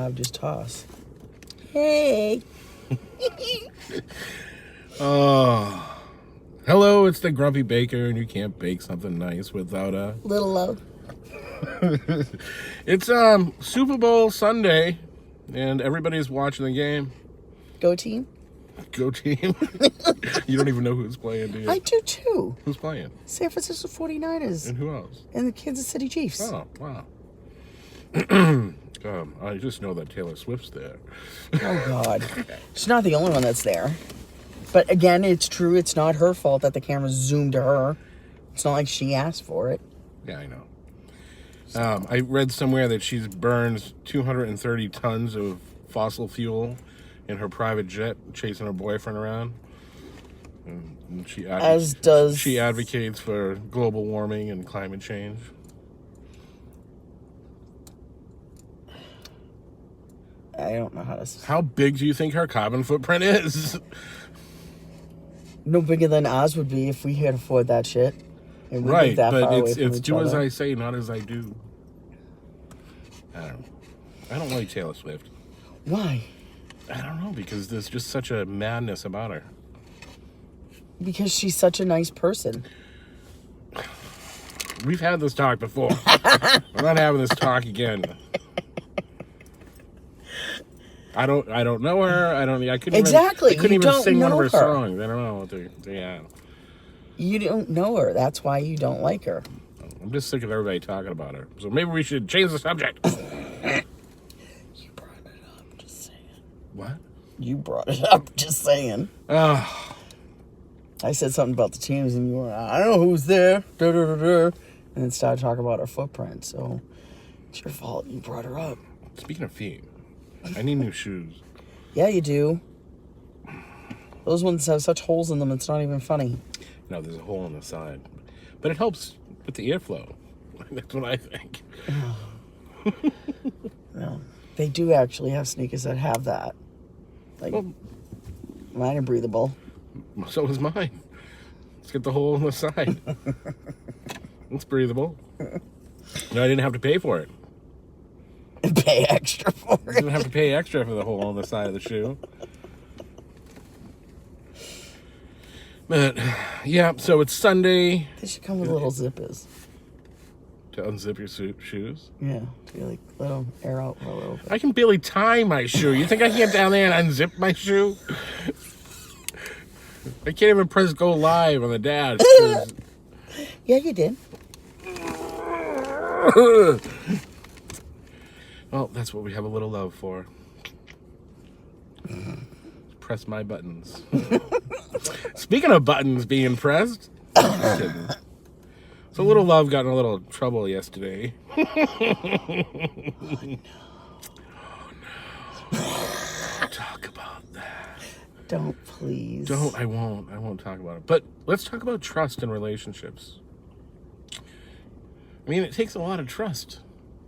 have, just toss. Hey. Oh. Hello, it's the Grumpy Baker, and you can't bake something nice without a... Little love. It's Super Bowl Sunday, and everybody's watching the game. Go team. Go team. You don't even know who's playing, do you? I do too. Who's playing? San Francisco 49ers. And who else? And the Kansas City Chiefs. Oh, wow. I just know that Taylor Swift's there. Oh, God. She's not the only one that's there. But again, it's true. It's not her fault that the camera zoomed to her. It's not like she asked for it. Yeah, I know. I read somewhere that she burns 230 tons of fossil fuel in her private jet, chasing her boyfriend around. And she advocates for global warming and climate change. I don't know how to... How big do you think her carbon footprint is? No bigger than ours would be if we could afford that shit. And right, that but far away it's from do other. as I say, not as I do. I don't like Taylor Swift. Why? I don't know, because there's just such a madness about her. Because she's such a nice person. We've had this talk before. I'm not having this talk again. I don't know her. I couldn't exactly. I couldn't you even sing one of her her songs. I don't know what to. Yeah. You don't know her. That's why you don't like her. I'm just sick of everybody talking about her. So maybe we should change the subject. You brought it up. Just saying. What? You brought it up. Just saying. Oh. I said something about the teams, and you were, I don't know who's there. Da, da, da, da. And then started talking about her footprint. So it's your fault. You brought her up. Speaking of feet, I need new shoes. Yeah, you do. Those ones have such holes in them, it's not even funny. No, there's a hole in the side. But it helps with the airflow. That's what I think. No. They do actually have sneakers that have that. Like, Well, mine are breathable. so is mine. Let's get the hole in the side. It's breathable. No, I didn't have to pay for it. Pay extra for I it. didn't have to pay extra for the hole on the side of the shoe. But, yeah, so it's Sunday. They should come with little zippers. To unzip your shoes? Yeah, to be like, let them air out a little bit. I can barely tie my shoe. You think I can get down there and unzip my shoe? I can't even press go live on the dash. Yeah, you did. Well, that's what we have a little love for. Press my buttons. Speaking of buttons being pressed, just kidding. So little love got in a little trouble yesterday. Oh no. Talk about that. Don't, please. Don't. I won't talk about it. But let's talk about trust in relationships. I mean, it takes a lot of trust.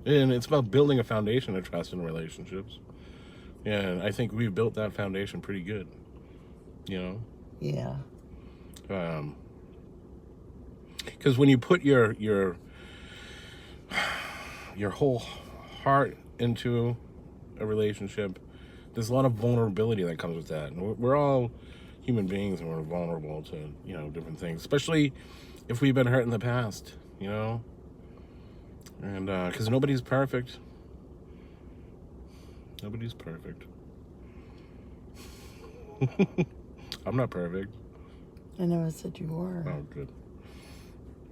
And it's about building a foundation of trust in relationships. And I think we've built that foundation pretty good. You know? Yeah. Because when you put your whole heart into a relationship, there's a lot of vulnerability that comes with that. And we're all human beings, and we're vulnerable to, different things, especially if we've been hurt in the past, And because nobody's perfect. Nobody's perfect. I'm not perfect. I never said you were. Oh, good.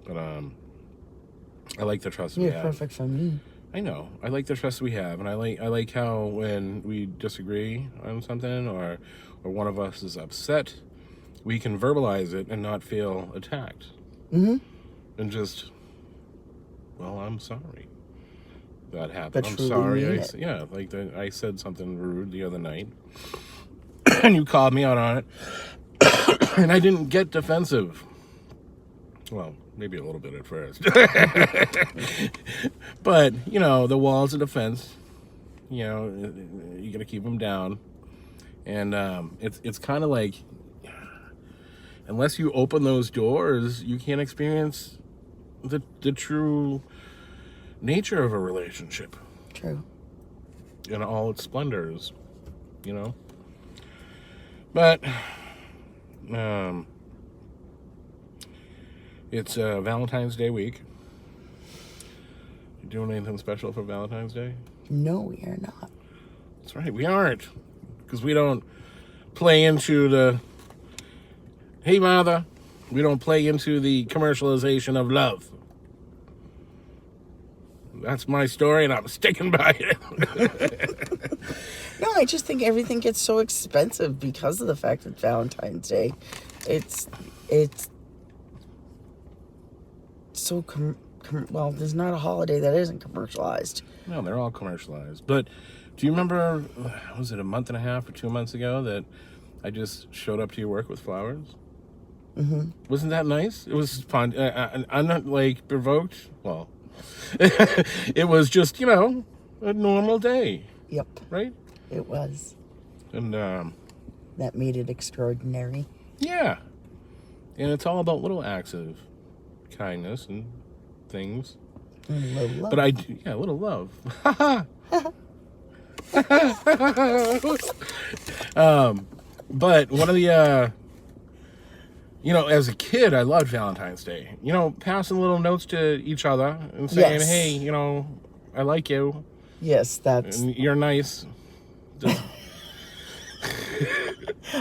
But I like the trust we You're have. perfect for me. I know. I like the trust we have, and I like how when we disagree on something or one of us is upset, we can verbalize it and not feel attacked. Mm-hmm. And just, well, I'm sorry that happened. But I'm truly sorry. mean it. Yeah, I said something rude the other night, and you called me out on it, and I didn't get defensive. Well, maybe a little bit at first. But, the walls of defense, you got to keep them down. And it's kind of like, unless you open those doors, you can't experience the true nature of a relationship. True. in all its splendors, But it's Valentine's Day week. You doing anything special for Valentine's Day? No, we are not. That's right, we aren't. Because we don't play into the, hey, mother, we don't play into the commercialization of love. That's my story, and I'm sticking by it. No, I just think everything gets so expensive because of the fact that Valentine's Day, it's so well, there's not a holiday that isn't commercialized. No, they're all commercialized. But do you remember, was it a month and a half or 2 months ago that I just showed up to your work with flowers? Mm-hmm. Wasn't that nice? It was fun. I'm not, like, provoked. Well, it was just, a normal day. Yep. Right? It was. And, that made it extraordinary. Yeah. And it's all about little acts of kindness and things. And a little love. But a little love. But one of the, as a kid, I loved Valentine's Day. Passing little notes to each other and saying, Yes. hey, I like you. Yes, that's... And you're nice.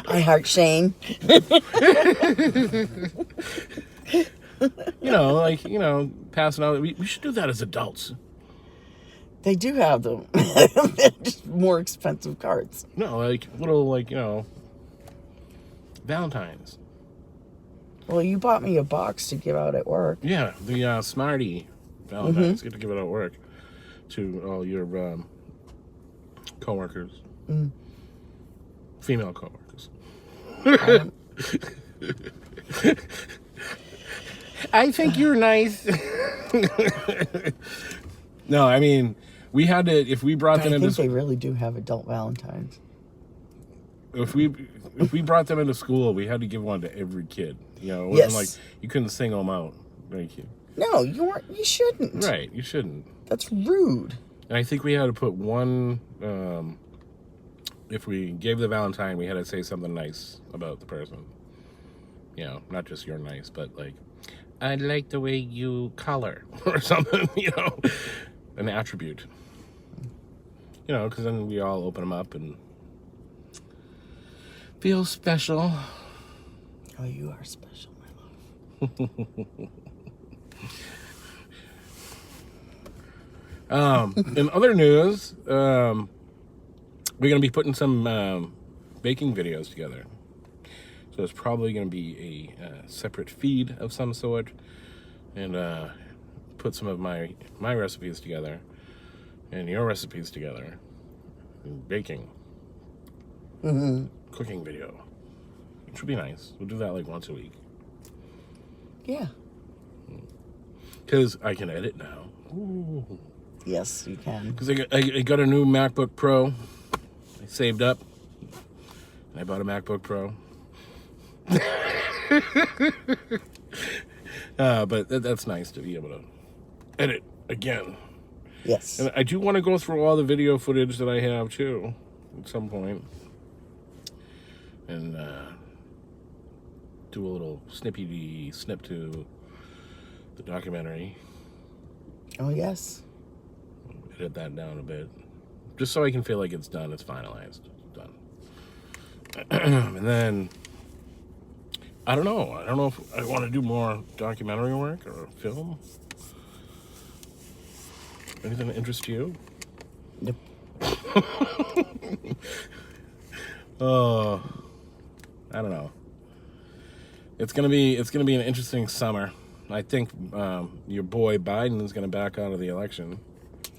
I heart Shane. Passing out. We should do that as adults. They do have them. They're just more expensive cards. No, little, Valentine's. Well, you bought me a box to give out at work. Yeah, the Smarty Valentine's. Get to give it at work to all your coworkers. Mm. Female coworkers. I think you're nice. No, I mean, we had to, if we brought But them I into think they really do have adult Valentines. If we brought them into school, we had to give one to every kid. It wasn't Yes. like you couldn't single them out. Thank you. No, you shouldn't. Right, you shouldn't. That's rude. And I think we had to put one, if we gave the Valentine, we had to say something nice about the person. Not just you're nice, but like, I like the way you color or something, an attribute. Because then we all open them up and feel special. Oh, you are special, my love. In other news, we're going to be putting some baking videos together. So it's probably going to be a separate feed of some sort, and put some of my recipes together and your recipes together. And baking. Mm-hmm. Cooking video. Which would be nice. We'll do that like once a week. Yeah. Because I can edit now. Ooh. Yes, you can. Because I got a new MacBook Pro. I saved up. And I bought a MacBook Pro. But that's nice to be able to edit again. Yes. And I do want to go through all the video footage that I have too at some point. And do a little snip to the documentary. Oh, yes. Edit that down a bit. Just so I can feel like it's done, it's finalized. Done. And then, I don't know if I want to do more documentary work or film. Anything that interests you? Nope. Oh, I don't know. It's gonna be an interesting summer. I think your boy Biden is gonna back out of the election.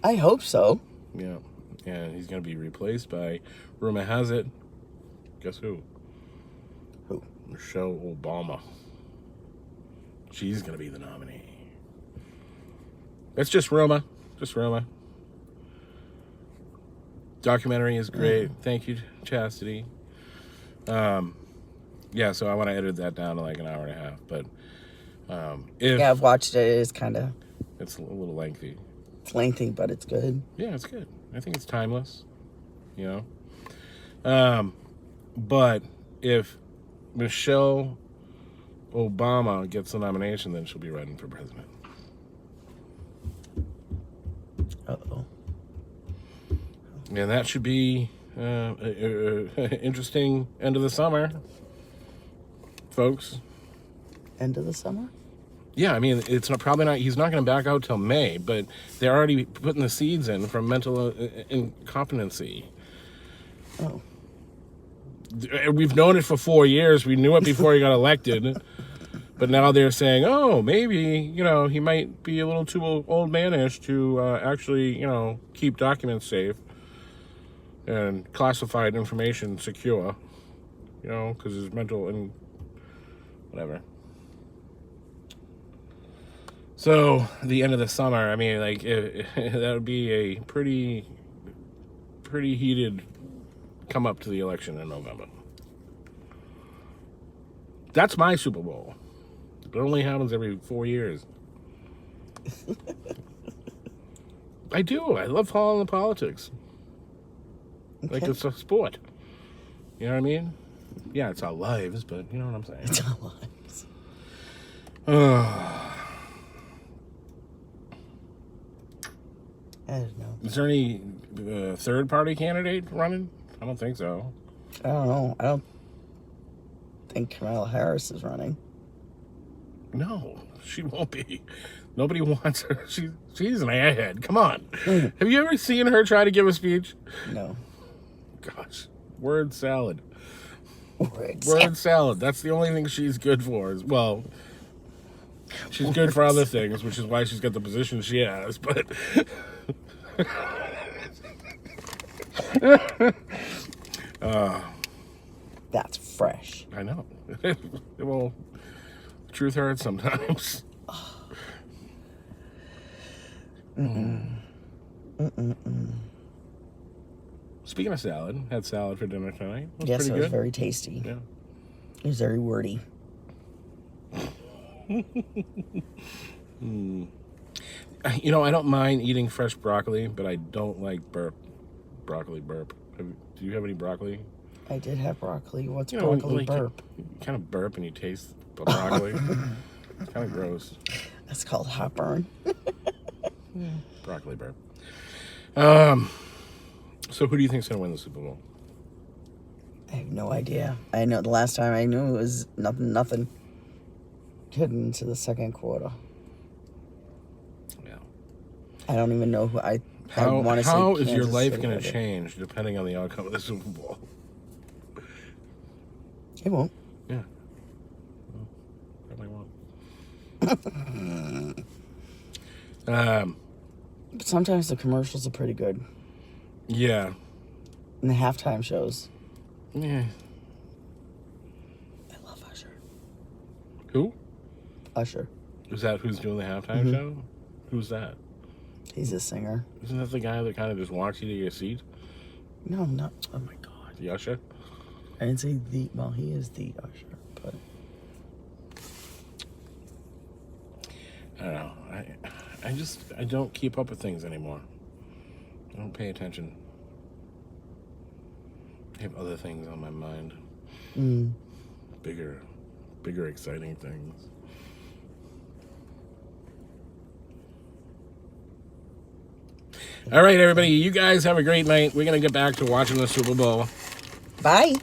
I hope so. Yeah, and he's gonna be replaced by, rumor has it, guess who? Who? Michelle Obama. She's gonna be the nominee. That's just rumor. Just rumor. Documentary is great. Thank you, Chastity. Yeah, so I want to edit that down to like an hour and a half, but Yeah, I've watched it. It is kind of... it's a little lengthy. It's lengthy, but it's good. Yeah, it's good. I think it's timeless. you know. But if Michelle Obama gets the nomination, then she'll be running for president. Uh-oh. And that should be interesting end of the summer, folks. End of the summer? Yeah, I mean, it's probably not. He's not going to back out till May, but they're already putting the seeds in from mental incompetency. Oh. We've known it for 4 years. We knew it before he got elected, but now they're saying, oh, maybe he might be a little too old manish to actually keep documents safe and classified information secure, because his mental and whatever. So the end of the summer, I mean, like that would be a pretty heated come up to the election in November. That's my Super Bowl. It only happens every 4 years. I do. I love following the politics. Okay. Like it's a sport. You know what I mean? Yeah, it's our lives, but you know what I'm saying. It's our lives. I don't know. Is there any third-party candidate running? I don't think so. I don't know. I don't think Kamala Harris is running. No, she won't be. Nobody wants her. She's an airhead. Come on. Have you ever seen her try to give a speech? No. Gosh. Word salad. Word salad. That's the only thing she's good for. She's good for other things, which is why she's got the position she has, but... That's fresh. I know. Well, truth hurts sometimes. Speaking of salad, had salad for dinner tonight. Yes, pretty it was good. very tasty. Yeah. It was very wordy. I don't mind eating fresh broccoli, but I don't like broccoli burp. Do you have any broccoli? I did have broccoli. What's broccoli burp? You kind of burp and you taste the broccoli. It's kind of gross. That's called heartburn. Broccoli burp. So who do you think's going to win the Super Bowl? I have no idea. I know the last time I knew it was nothing. Heading into the second quarter. Yeah. I don't even know who I want to say. How is your Kansas life City going to better. change depending on the outcome of the Super Bowl? It won't. Yeah. Well, probably won't. But sometimes the commercials are pretty good. Yeah. And the halftime shows. Yeah. I love Usher. Who? Usher. Is that who's doing the halftime show? Who's that? He's a singer. Isn't that the guy that kind of just walks you to your seat? No, not. Oh my God. The usher? I didn't say the. Well, he is the Usher, but. I don't know. I don't keep up with things anymore. I don't pay attention. I have other things on my mind. Bigger, exciting things. All right, everybody. You guys have a great night. We're going to get back to watching the Super Bowl. Bye.